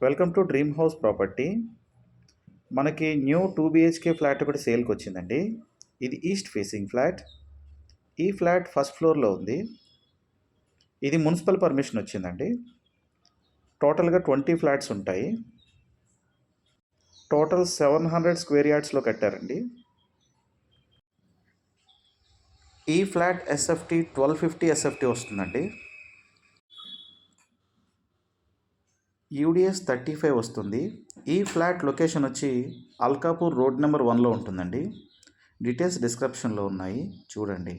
Welcome to dream house property. మనకి new 2 BHK flat ఒకటి సేల్కి వచ్చిందండి. ఇది ఈస్ట్ ఫేసింగ్ ఫ్లాట్. ఈ ఫ్లాట్ ఫస్ట్ ఫ్లోర్లో ఉంది. ఇది మున్సిపల్ పర్మిషన్ వచ్చిందండి. టోటల్గా 20 ఫ్లాట్స్ ఉంటాయి. టోటల్ 700 స్క్వేర్ యార్డ్స్లో కట్టారండి. ఈ ఫ్లాట్ ఎస్ఎఫ్టీ 1250 ఎస్ఎఫ్టీ వస్తుందండి. యూడిఎస్ 35 వస్తుంది. ఈ ఫ్లాట్ లొకేషన్ వచ్చి అల్కాపూర్ రోడ్ నెంబర్ 1లో ఉంటుందండి. డీటెయిల్స్ డిస్క్రిప్షన్లో ఉన్నాయి, చూడండి.